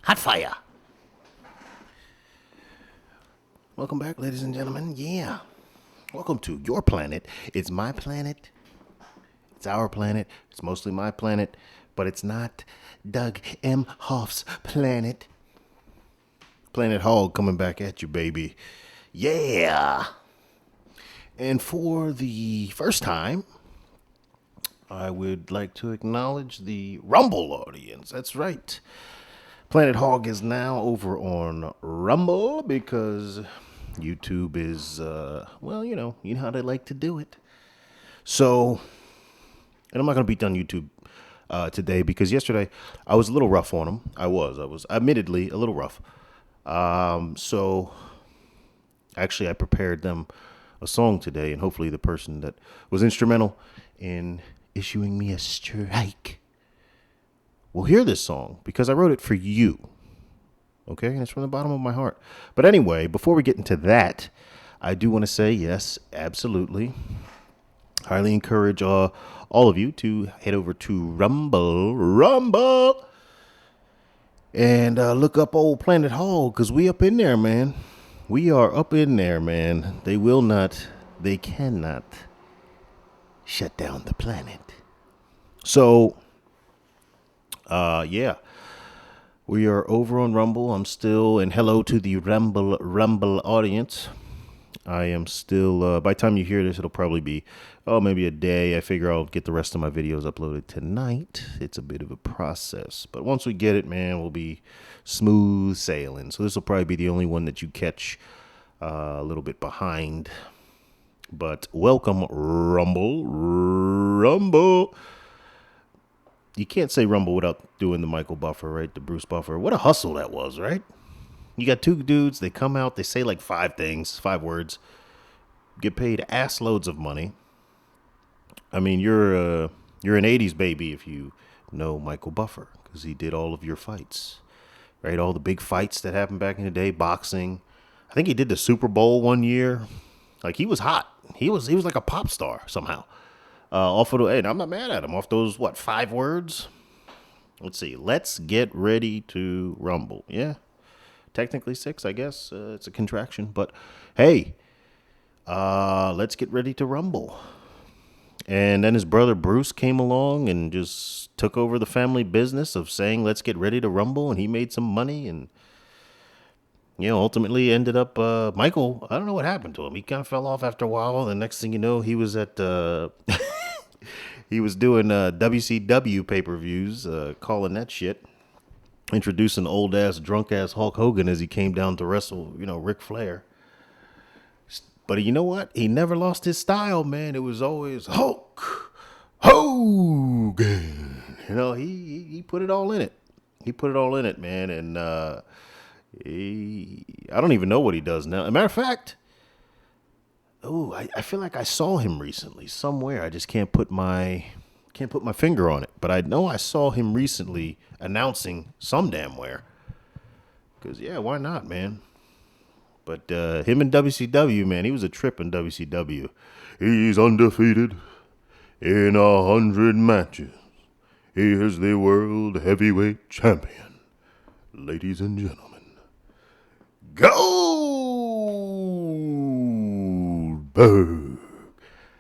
Hot fire. Welcome back, ladies and gentlemen. Yeah. Welcome to your planet. It's my planet. It's our planet. It's mostly my planet. But it's not Doug M. Hoff's planet. Planet Hog coming back at you, baby. Yeah. And for the first time, I would like to acknowledge the Rumble audience. That's right. Planet Hog is now over on Rumble because YouTube is, well, you know how they like to do it. So, and I'm not going to beat down YouTube today because yesterday I was a little rough on them. I was admittedly a little rough. So, actually, I prepared them a song today, and hopefully the person that was instrumental in issuing me a strike will hear this song because I wrote it for you. Okay, and it's from the bottom of my heart. But anyway, before we get into that, I do want to say yes, absolutely. Highly encourage all of you to head over to Rumble, and look up old Planet Hall because we up in there, man. We are up in there, man. They cannot shut down the planet. So, yeah. We are over on Rumble. I'm still, and hello to the Rumble audience. I am still, by the time you hear this, it'll probably be, maybe a day. I figure I'll get the rest of my videos uploaded tonight. It's a bit of a process. But once we get it, man, we'll be smooth sailing. So this will probably be the only one that you catch a little bit behind. But welcome, Rumble. You can't say Rumble without doing the Michael Buffer, right? The Bruce Buffer. What a hustle that was, right? You got two dudes. They come out. They say like 5 words. Get paid ass loads of money. I mean, you're an 80s baby if you know Michael Buffer because he did all of your fights, right? All the big fights that happened back in the day, boxing. I think he did the Super Bowl one year. Like, he was hot. He was like a pop star somehow. Off of and I'm not mad at him. Off those, 5 words? Let's see. Let's get ready to rumble. Yeah. Technically 6, I guess. It's a contraction. But, hey, let's get ready to rumble. And then his brother Bruce came along and just took over the family business of saying, let's get ready to rumble. And he made some money and, ultimately ended up, Michael, I don't know what happened to him. He kind of fell off after a while. The next thing you know, he was at, he was doing WCW pay-per-views, calling that shit, introducing old-ass, drunk-ass Hulk Hogan as he came down to wrestle, Ric Flair. But you know what? He never lost his style, man. It was always Hulk Hogan. He put it all in it. He put it all in it, man. And I don't even know what he does now. As a matter of fact, I feel like I saw him recently somewhere. I just can't put my finger on it. But I know I saw him recently announcing some damn where. Because, yeah, why not, man? But him in WCW, man, he was a trip in WCW. He's undefeated in 100 matches. He is the world heavyweight champion. Ladies and gentlemen, Goldberg.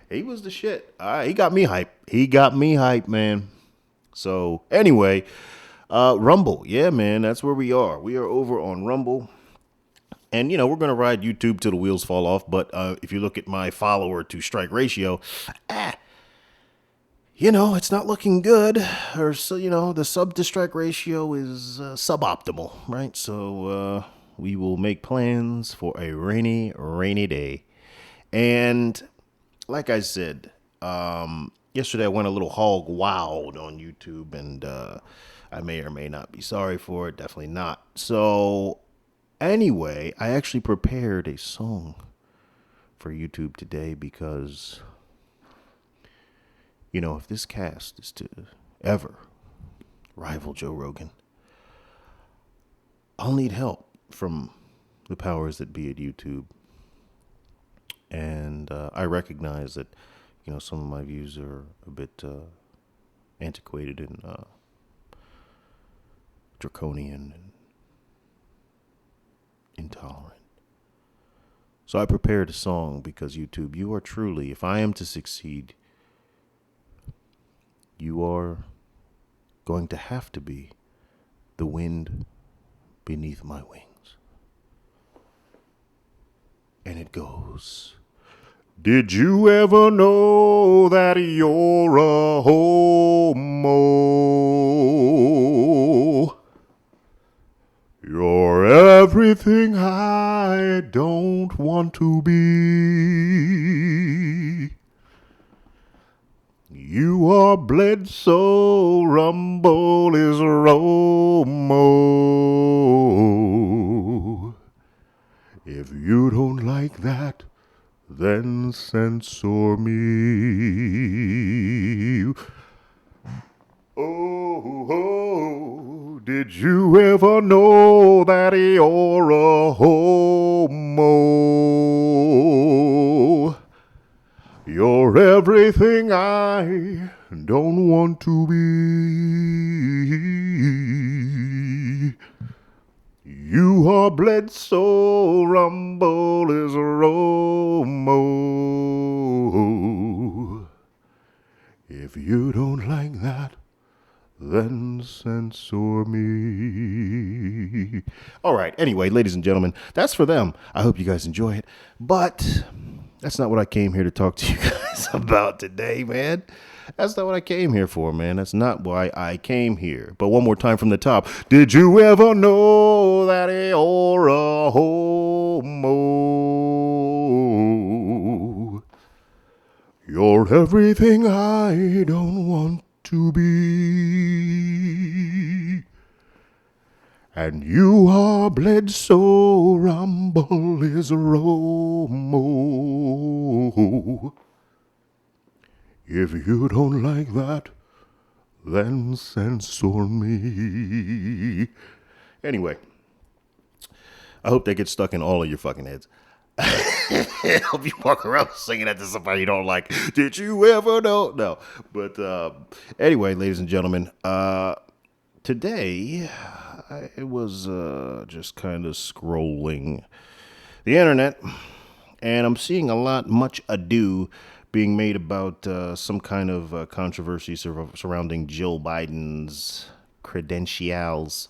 He was the shit. He got me hype. Man. So, anyway, Rumble. Yeah, man, that's where we are. We are over on Rumble. And, we're going to ride YouTube till the wheels fall off. But if you look at my follower to strike ratio, it's not looking good. Or, so, the sub to strike ratio is suboptimal, right? So we will make plans for a rainy, rainy day. And like I said, yesterday I went a little hog wild on YouTube. And I may or may not be sorry for it. Definitely not. So anyway, I actually prepared a song for YouTube today because, if this cast is to ever rival Joe Rogan, I'll need help from the powers that be at YouTube. And I recognize that, some of my views are a bit antiquated and draconian and intolerant. So I prepared a song because YouTube, you are truly, if I am to succeed, you are going to have to be the wind beneath my wings. And it goes, did you ever know that you're a homo? You're everything I don't want to be. You are Bledsoe, Rumble is Romo. If you don't like that, then censor me. Oh, did you ever know that you're a homo? You're everything I don't want to be. You are Bledsoe, Rumble is Romo. If you don't like that, then censor me. All right, anyway, ladies and gentlemen, that's for them. I hope you guys enjoy it. But that's not what I came here to talk to you guys about today, man. That's not what I came here for, man. That's not why I came here. But one more time from the top. Did you ever know that you're a homo? You're everything I don't want to be. And you are Bledsoe, Rumble is Romo. If you don't like that, then censor me. Anyway, I hope that gets stuck in all of your fucking heads. I hope you walk around singing that to somebody you don't like. Did you ever know? No. But anyway, ladies and gentlemen, today I was just kind of scrolling the internet, and I'm seeing much ado being made about some kind of controversy surrounding Jill Biden's credentials.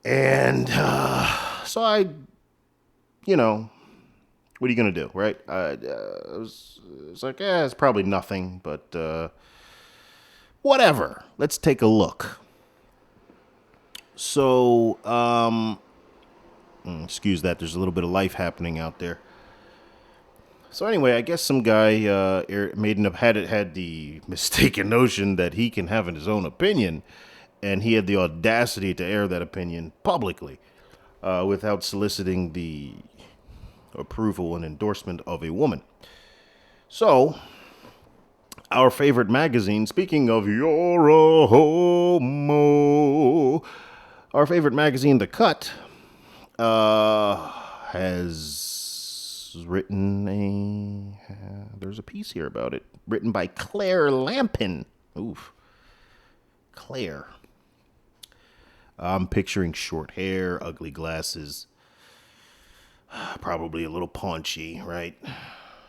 And so I, what are you going to do, right? It's like, it's probably nothing, but whatever. Let's take a look. So, excuse that. There's a little bit of life happening out there. So anyway, I guess some guy had the mistaken notion that he can have his own opinion, and he had the audacity to air that opinion publicly without soliciting the approval and endorsement of a woman. So, our favorite magazine, speaking of you're a homo, our favorite magazine, The Cut, has written there's a piece here about it, written by Claire Lampen. Oof. Claire. I'm picturing short hair, ugly glasses, probably a little paunchy, right?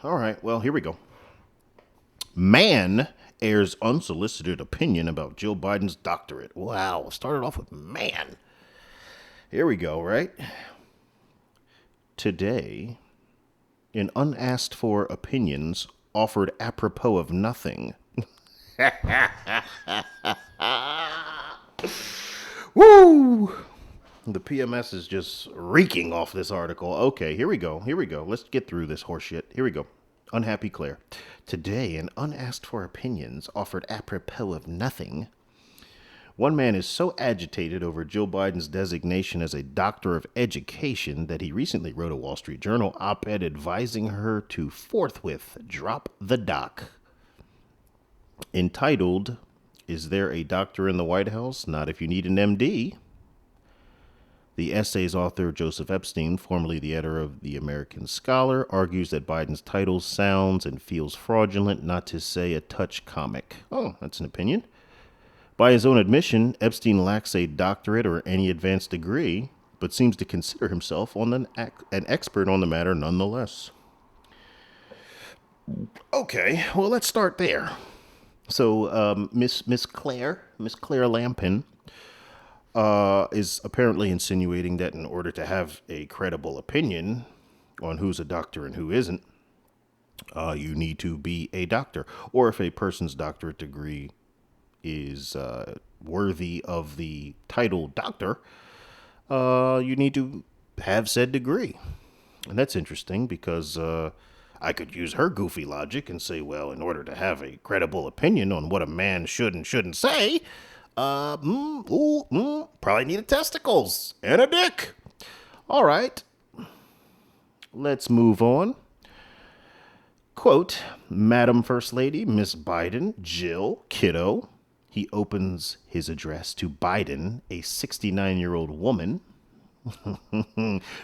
All right, well, here we go. Man airs unsolicited opinion about Jill Biden's doctorate. Wow, started off with man. Here we go, right? Today, in unasked for opinions offered apropos of nothing. Woo! The PMS is just reeking off this article. Okay, here we go. Let's get through this horseshit. Here we go. Unhappy Claire. Today, in unasked for opinions offered apropos of nothing, one man is so agitated over Jill Biden's designation as a doctor of education that he recently wrote a Wall Street Journal op-ed advising her to forthwith drop the doc. Entitled, "Is There a Doctor in the White House? Not If You Need an MD?" The essay's author, Joseph Epstein, formerly the editor of The American Scholar, argues that Biden's title sounds and feels fraudulent, not to say a touch comic. Oh, that's an opinion. By his own admission, Epstein lacks a doctorate or any advanced degree, but seems to consider himself an expert on the matter nonetheless. Okay, well, let's start there. So, Miss Claire Lampen, is apparently insinuating that in order to have a credible opinion on who's a doctor and who isn't, you need to be a doctor. Or if a person's doctorate degree is worthy of the title doctor, you need to have said degree. And that's interesting because I could use her goofy logic and say, well, in order to have a credible opinion on what a man should and shouldn't say, probably need testicles and a dick. All right, let's move on. Quote, Madam First Lady, Miss Biden, Jill, kiddo. He opens his address to Biden, a 69-year-old woman,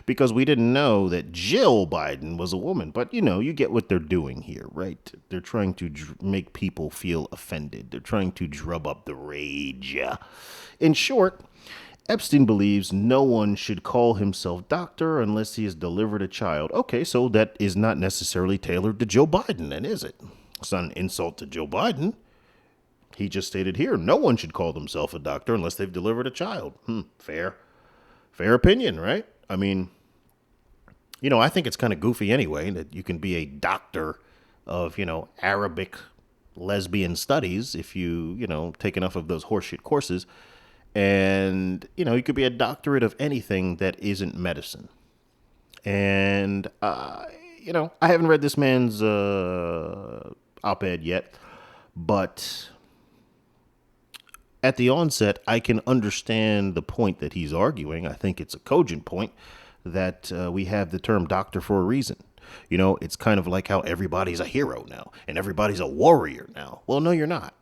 because we didn't know that Jill Biden was a woman. But, you get what they're doing here, right? They're trying to make people feel offended. They're trying to drum up the rage. In short, Epstein believes no one should call himself doctor unless he has delivered a child. Okay, so that is not necessarily tailored to Joe Biden, then, is it? It's not an insult to Joe Biden. He just stated here, no one should call themselves a doctor unless they've delivered a child. Fair opinion, right? I mean, I think it's kind of goofy anyway that you can be a doctor of, Arabic lesbian studies if you take enough of those horseshit courses. And, you could be a doctorate of anything that isn't medicine. And, I haven't read this man's op-ed yet, but at the onset, I can understand the point that he's arguing. I think it's a cogent point that we have the term doctor for a reason. It's kind of like how everybody's a hero now and everybody's a warrior now. Well, no, you're not.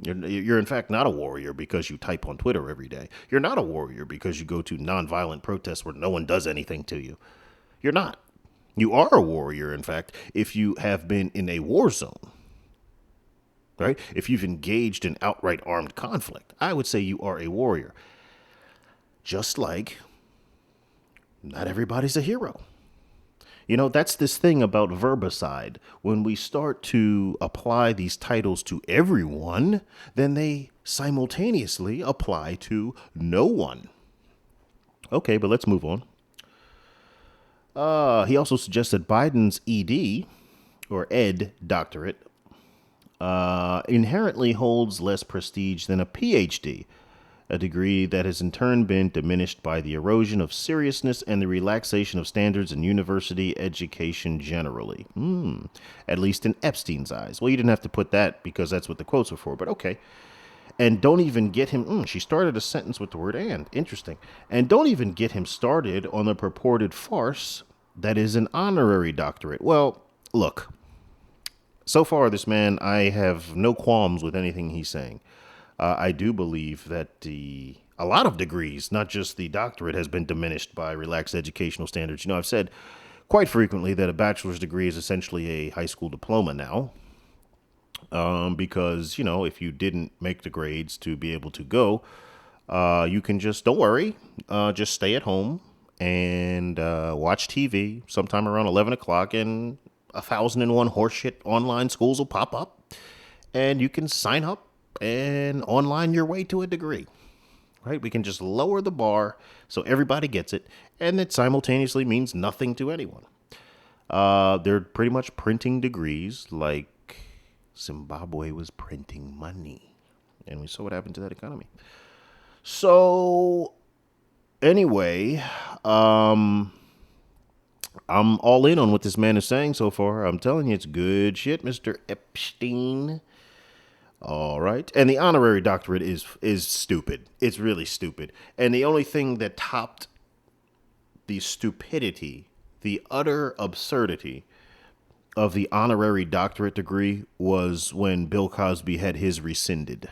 You're in fact not a warrior because you type on Twitter every day. You're not a warrior because you go to nonviolent protests where no one does anything to you. You're not. You are a warrior, in fact, if you have been in a war zone. Right? If you've engaged in outright armed conflict, I would say you are a warrior. Just like not everybody's a hero. That's this thing about verbicide. When we start to apply these titles to everyone, then they simultaneously apply to no one. Okay, but let's move on. He also suggested Biden's ED, or Ed doctorate, inherently holds less prestige than a PhD, a degree that has in turn been diminished by the erosion of seriousness and the relaxation of standards in university education generally. At least in Epstein's eyes. Well, you didn't have to put that because that's what the quotes were for, but okay. And don't even get him, she started a sentence with the word and. Interesting. And don't even get him started on the purported farce that is an honorary doctorate. Well, look. So far, this man, I have no qualms with anything he's saying. I do believe that a lot of degrees, not just the doctorate, has been diminished by relaxed educational standards. I've said quite frequently that a bachelor's degree is essentially a high school diploma now. Because, if you didn't make the grades to be able to go, you can don't worry, just stay at home and watch TV sometime around 11 o'clock and 1,001 horseshit online schools will pop up and you can sign up and online your way to a degree, right? We can just lower the bar so everybody gets it, and it simultaneously means nothing to anyone. They're pretty much printing degrees like Zimbabwe was printing money, and we saw what happened to that economy. So anyway, I'm all in on what this man is saying so far. I'm telling you, it's good shit, Mr. Epstein. All right. And the honorary doctorate is stupid. It's really stupid. And the only thing that topped the stupidity, the utter absurdity of the honorary doctorate degree was when Bill Cosby had his rescinded.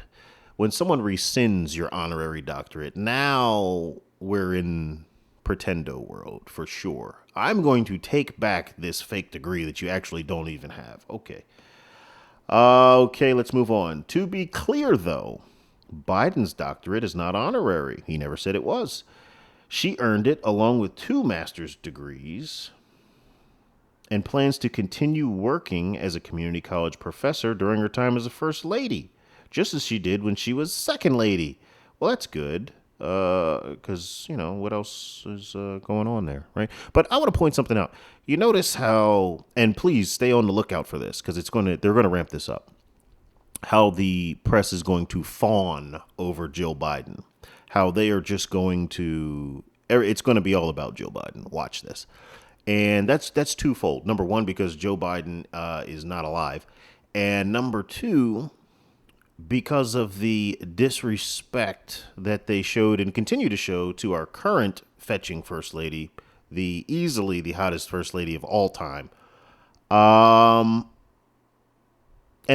When someone rescinds your honorary doctorate, now we're in pretendo world for sure. I'm going to take back this fake degree that you actually don't even have. Okay. Okay, let's move on. To be clear, though, Biden's doctorate is not honorary. He never said it was. She earned it along with 2 master's degrees and plans to continue working as a community college professor during her time as a first lady, just as she did when she was second lady. Well, that's good, because, what else is going on there, right? But I want to point something out. You notice how, and please stay on the lookout for this, because they're going to ramp this up, how the press is going to fawn over Jill Biden, how they are just going to, it's going to be all about Joe Biden. Watch this. And that's twofold. Number one, because Joe Biden is not alive. And number two, because of the disrespect that they showed and continue to show to our current fetching first lady, the easily the hottest first lady of all time. And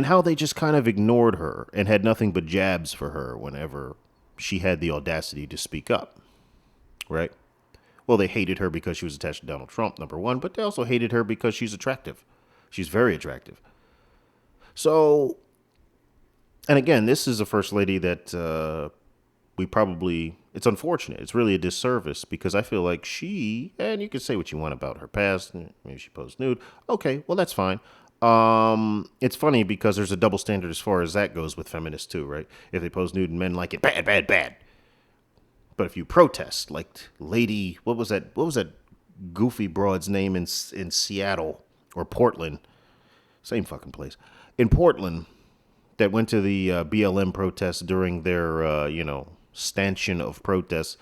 how they just kind of ignored her and had nothing but jabs for her whenever she had the audacity to speak up. Right? Well, they hated her because she was attached to Donald Trump, number one, but they also hated her because she's attractive. She's very attractive. So, and again, this is a first lady that it's unfortunate. It's really a disservice because I feel like and you can say what you want about her past, maybe she posed nude. Okay, well, that's fine. It's funny because there's a double standard as far as that goes with feminists too, right? If they pose nude and men like it, bad, bad, bad. But if you protest, like Lady, what was that goofy broad's name in Seattle or Portland? Same fucking place. In Portland, that went to the BLM protests during their, stanchion of protests,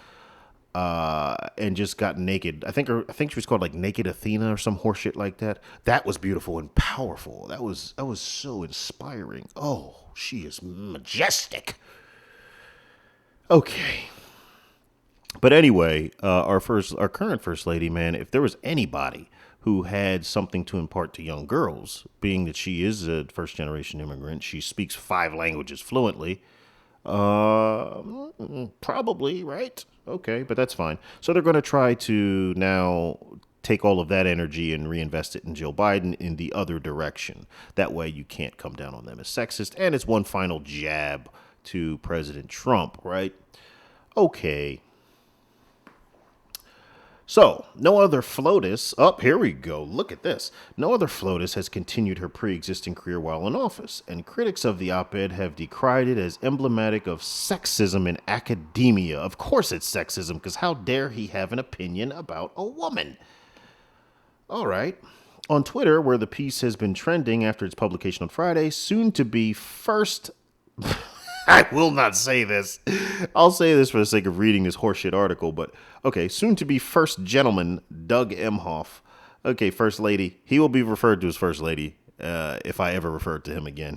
and just got naked. I think she was called like Naked Athena or some horseshit like that. That was beautiful and powerful. That was so inspiring. Oh, she is majestic. Okay. But anyway, our current first lady, man, if there was anybody who had something to impart to young girls, being that she is a first generation immigrant, she speaks 5 languages fluently, probably, right? Okay, but that's fine. So they're going to try to now take all of that energy and reinvest it in Joe Biden in the other direction. That way you can't come down on them as sexist. And it's one final jab to President Trump, right? Okay. So, no other FLOTUS, here we go, look at this. No other FLOTUS has continued her pre-existing career while in office, and critics of the op-ed have decried it as emblematic of sexism in academia. Of course it's sexism, because how dare he have an opinion about a woman? All right. On Twitter, where the piece has been trending after its publication on Friday, soon to be first... I will not say this. I'll say this for the sake of reading this horseshit article, but okay, soon to be first gentleman, Doug Emhoff. Okay, first lady. He will be referred to as first lady if I ever refer to him again.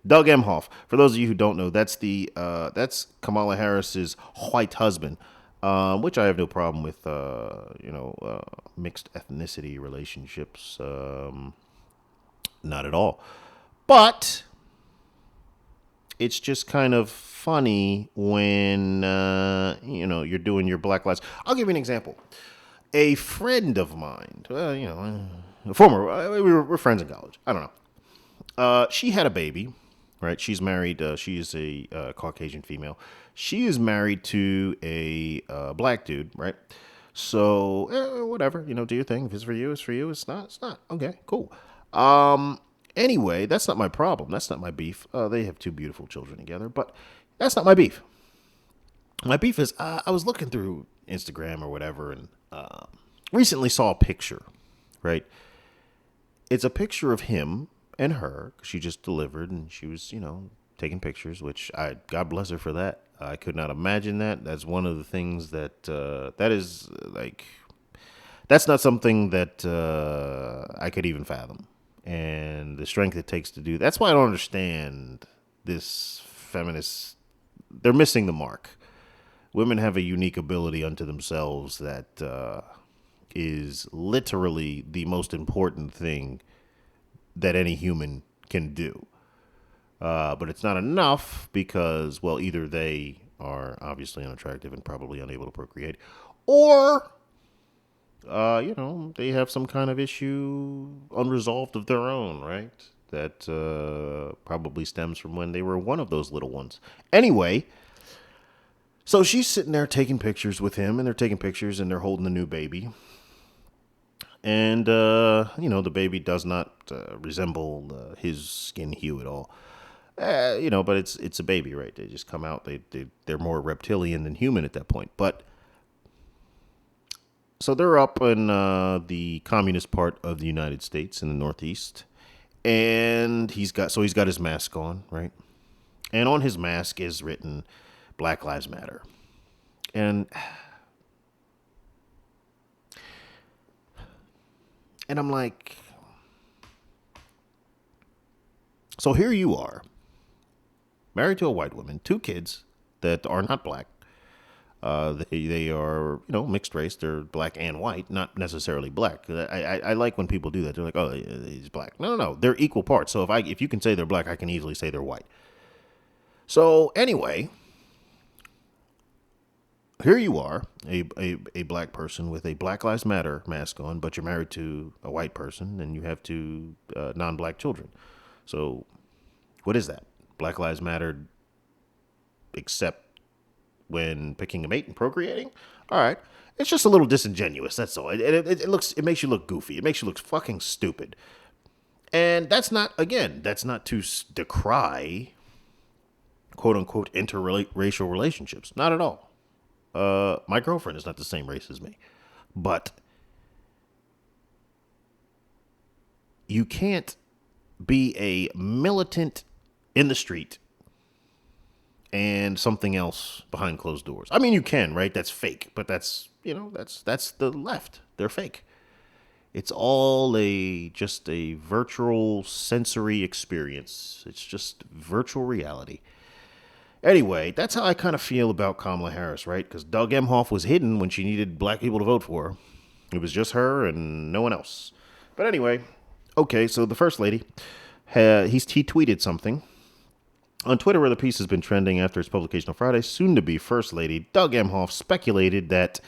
Doug Emhoff. For those of you who don't know, that's Kamala Harris's white husband, which I have no problem with, mixed ethnicity relationships. Not at all. But... it's just kind of funny when, you're doing your Black Lives. I'll give you an example. A friend of mine, a former, we're friends in college. I don't know. She had a baby, right? She's married. She is a Caucasian female. She is married to a black dude, right? So, whatever, do your thing. If it's for you, it's for you. It's not, it's not. Okay, cool. Anyway, that's not my problem. That's not my beef. They have 2 beautiful children together, but that's not my beef. My beef is I was looking through Instagram or whatever and recently saw a picture, right? It's a picture of him and her. She just delivered and she was, taking pictures, which God bless her for that. I could not imagine that. That's one of the things that that is like, that's not something that I could even fathom. And the strength it takes to do. That's why I don't understand this feminist. They're missing the mark. Women have a unique ability unto themselves that is literally the most important thing that any human can do. But it's not enough because, well, either they are obviously unattractive and probably unable to procreate, or they have some kind of issue unresolved of their own, right? That probably stems from when they were one of those little ones. Anyway, So she's sitting there taking pictures with him, and they're taking pictures, and they're holding the new baby. And, the baby does not resemble his skin hue at all. But it's a baby, right? They just come out. They're more reptilian than human at that point. But so they're up in the communist part of the United States in the Northeast, and he's got his mask on, right? And on his mask is written "Black Lives Matter," and I'm like, so here you are, married to a white woman, 2 kids that are not black. They are, mixed race. They're black and white, not necessarily black. I like when people do that. They're like, oh, he's black. No. They're equal parts. So if you can say they're black, I can easily say they're white. So anyway, here you are, a black person with a Black Lives Matter mask on, but you're married to a white person and you have 2 non-black children. So what is that? Black Lives Matter except when picking a mate and procreating? All right. It's just a little disingenuous. That's all. It makes you look goofy. It makes you look fucking stupid. And that's not to decry quote unquote interracial relationships. Not at all. My girlfriend is not the same race as me, but you can't be a militant in the street and something else behind closed doors. I mean, you can, right? That's fake, but that's the left. They're fake. It's all just a virtual sensory experience. It's just virtual reality. Anyway, that's how I kind of feel about Kamala Harris, right? Because Doug Emhoff was hidden when she needed black people to vote for her. It was just her and no one else. But anyway, okay, so the first lady, he tweeted something on Twitter where the piece has been trending after its publication on Friday. Soon-to-be First Lady Doug Emhoff speculated that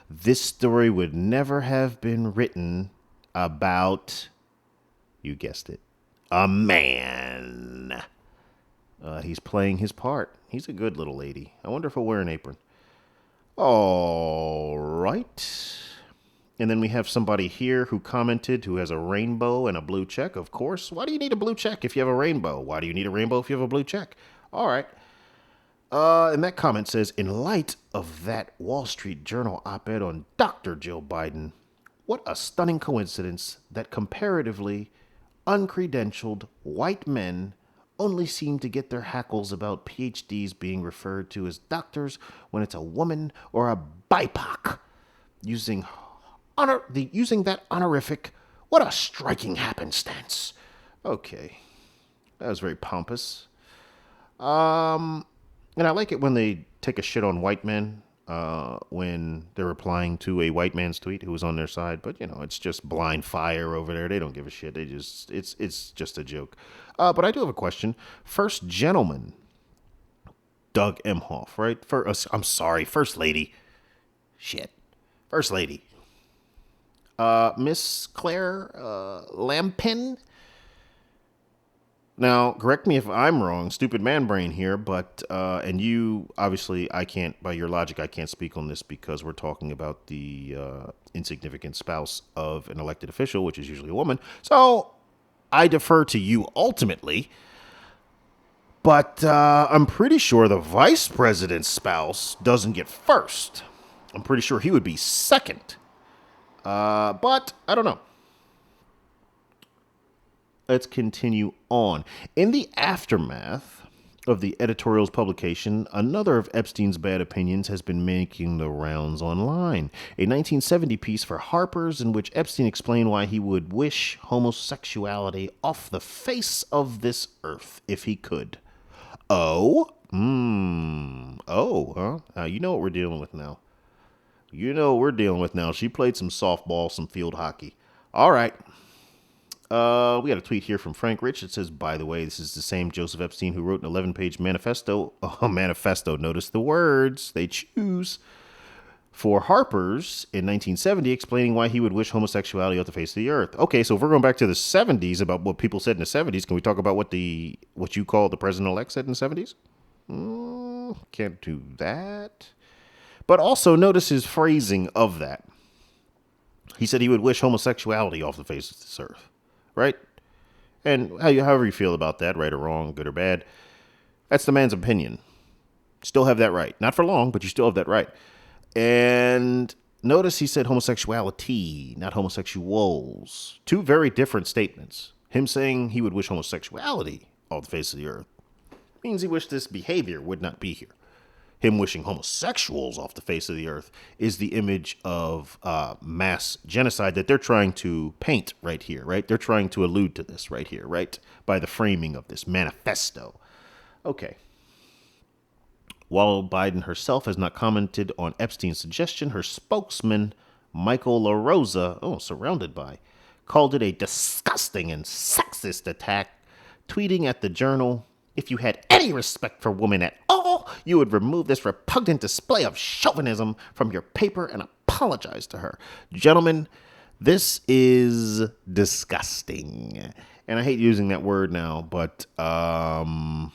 this story would never have been written about, you guessed it, a man. He's playing his part. He's a good little lady. I wonder if he'll wear an apron. All right. And then we have somebody here who commented who has a rainbow and a blue check. Of course. Why do you need a blue check if you have a rainbow? Why do you need a rainbow if you have a blue check? All right. And that comment says, in light of that Wall Street Journal op-ed on Dr. Joe Biden, what a stunning coincidence that comparatively uncredentialed white men only seem to get their hackles about PhDs being referred to as doctors when it's a woman or a BIPOC. Using that honorific, what a striking happenstance. Okay, that was very pompous. And I like it when they take a shit on white men when they're replying to a white man's tweet who was on their side. But, it's just blind fire over there. They don't give a shit. It's just a joke. But I do have a question. First gentleman, Doug Emhoff, right? First lady. Shit. First lady. Miss Claire Lampen. Now, correct me if I'm wrong, stupid man brain here, but, and you, obviously, by your logic, I can't speak on this because we're talking about the insignificant spouse of an elected official, which is usually a woman. So I defer to you ultimately, but I'm pretty sure the vice president's spouse doesn't get first. I'm pretty sure he would be second. But I don't know. Let's continue on. In the aftermath of the editorial's publication, another of Epstein's bad opinions has been making the rounds online. A 1970 piece for Harper's in which Epstein explained why he would wish homosexuality off the face of this earth if he could. You know what we're dealing with now. She played some softball, some field hockey. All right. We got a tweet here from Frank Rich. It says, by the way, this is the same Joseph Epstein who wrote an 11-page manifesto. Manifesto. Notice the words they choose. For Harper's in 1970, explaining why he would wish homosexuality off the face of the earth. Okay, so if we're going back to the 70s about what people said in the 70s, can we talk about what you call the president-elect said in the 70s? Can't do that. But also notice his phrasing of that. He said he would wish homosexuality off the face of this earth, right? And however you feel about that, right or wrong, good or bad, that's the man's opinion. Still have that right. Not for long, but you still have that right. And notice he said homosexuality, not homosexuals. Two very different statements. Him saying he would wish homosexuality off the face of the earth means he wished this behavior would not be here. Him wishing homosexuals off the face of the earth is the image of mass genocide that they're trying to paint right here, right? They're trying to allude to this right here, right? By the framing of this manifesto. Okay. While Biden herself has not commented on Epstein's suggestion, her spokesman, Michael LaRosa, surrounded by, called it a disgusting and sexist attack, tweeting at the Journal, "If you had any respect for women at all, you would remove this repugnant display of chauvinism from your paper and apologize to her." Gentlemen, this is disgusting. And I hate using that word now, but I'll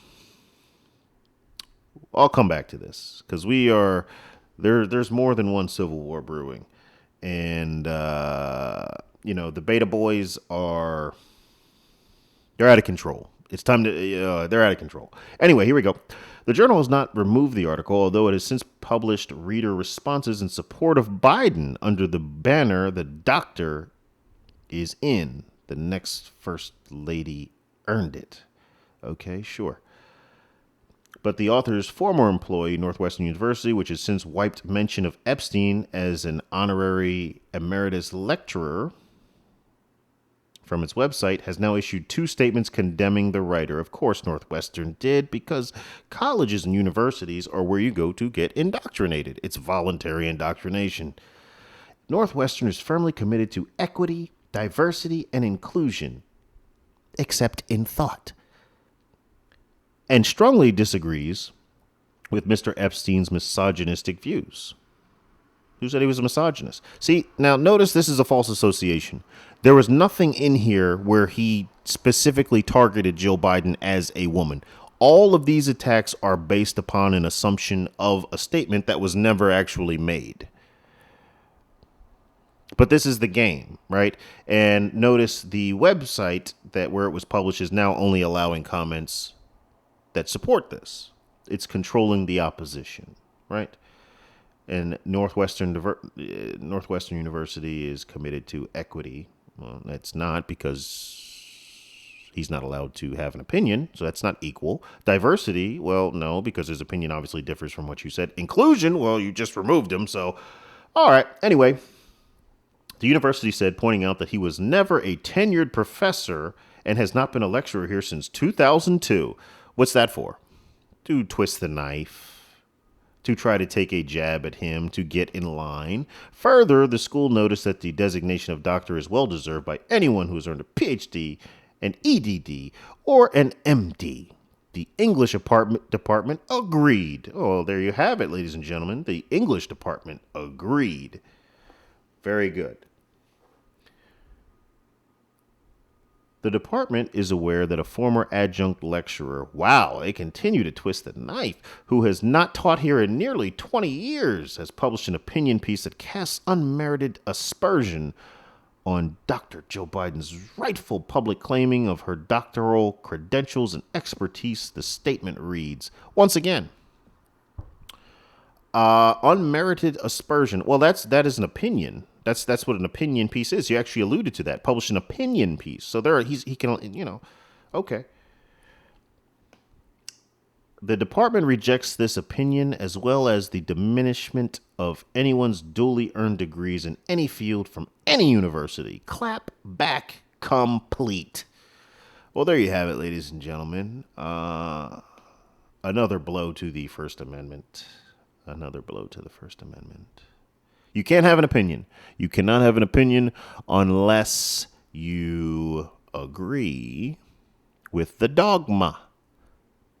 come back to this because there's more than one civil war brewing. And, the beta boys they're out of control. It's time to, they're out of control. Anyway, here we go. The Journal has not removed the article, although it has since published reader responses in support of Biden under the banner, "The Doctor is in. The next First Lady earned it." Okay, sure. But the author's former employee, Northwestern University, which has since wiped mention of Epstein as an honorary emeritus lecturer from its website, has now issued 2 statements condemning the writer. Of course, Northwestern did, because colleges and universities are where you go to get indoctrinated. It's voluntary indoctrination. Northwestern is firmly committed to equity, diversity, and inclusion, except in thought, and strongly disagrees with Mr. Epstein's misogynistic views. Who said he was a misogynist? See, now notice this is a false association. There was nothing in here where he specifically targeted Jill Biden as a woman. All of these attacks are based upon an assumption of a statement that was never actually made. But this is the game, right? And notice the website where it was published is now only allowing comments that support this. It's controlling the opposition, right? And Northwestern University is committed to equity. Well, that's not, because he's not allowed to have an opinion, so that's not equal. Diversity, well, no, because his opinion obviously differs from what you said. Inclusion, well, you just removed him, so all right. Anyway, the university said, pointing out that he was never a tenured professor and has not been a lecturer here since 2002. What's that for? To twist the knife, to try to take a jab at him, to get in line. Further, the school noticed that the designation of doctor is well deserved by anyone who has earned a PhD, an EDD, or an MD. The English department agreed. Oh, there you have it, ladies and gentlemen. The English department agreed. Very good. The department is aware that a former adjunct lecturer, wow, they continue to twist the knife, who has not taught here in nearly 20 years, has published an opinion piece that casts unmerited aspersion on Dr. Joe Biden's rightful public claiming of her doctoral credentials and expertise. The statement reads, once again, unmerited aspersion. Well, that is an opinion. That's what an opinion piece is. You actually alluded to that. Publish an opinion piece. So he can, okay. The department rejects this opinion, as well as the diminishment of anyone's duly earned degrees in any field from any university. Clap back complete. Well, there you have it, ladies and gentlemen. Another blow to the First Amendment. Another blow to the First Amendment. You can't have an opinion. You cannot have an opinion unless you agree with the dogma.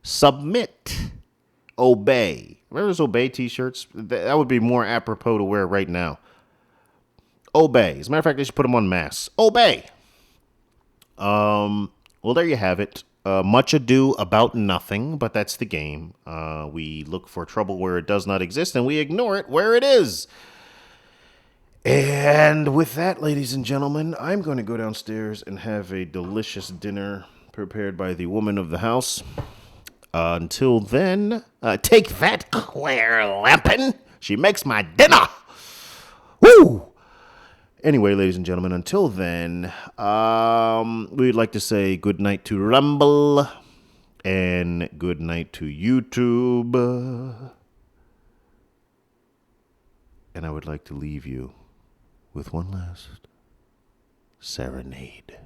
Submit. Obey. Remember those obey t-shirts? That would be more apropos to wear right now. Obey. As a matter of fact, they should put them on masks. Obey. Well, there you have it. Much ado about nothing, but that's the game. We look for trouble where it does not exist, and we ignore it where it is. And with that, ladies and gentlemen, I'm going to go downstairs and have a delicious dinner prepared by the woman of the house. Until then, take that, Claire Lampen. She makes my dinner. Woo! Anyway, ladies and gentlemen, until then, we'd like to say good night to Rumble and good night to YouTube. And I would like to leave you with one last serenade.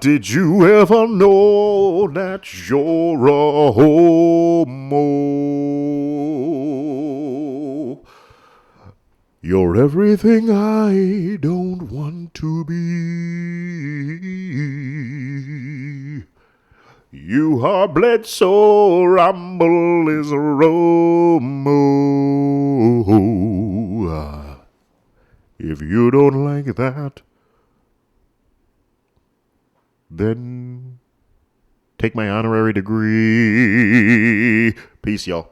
Did you ever know that you're a homo? You're everything I don't want to be. You are Bledsoe, Rumble is Romo. If you don't like that, then take my honorary degree. Peace, y'all.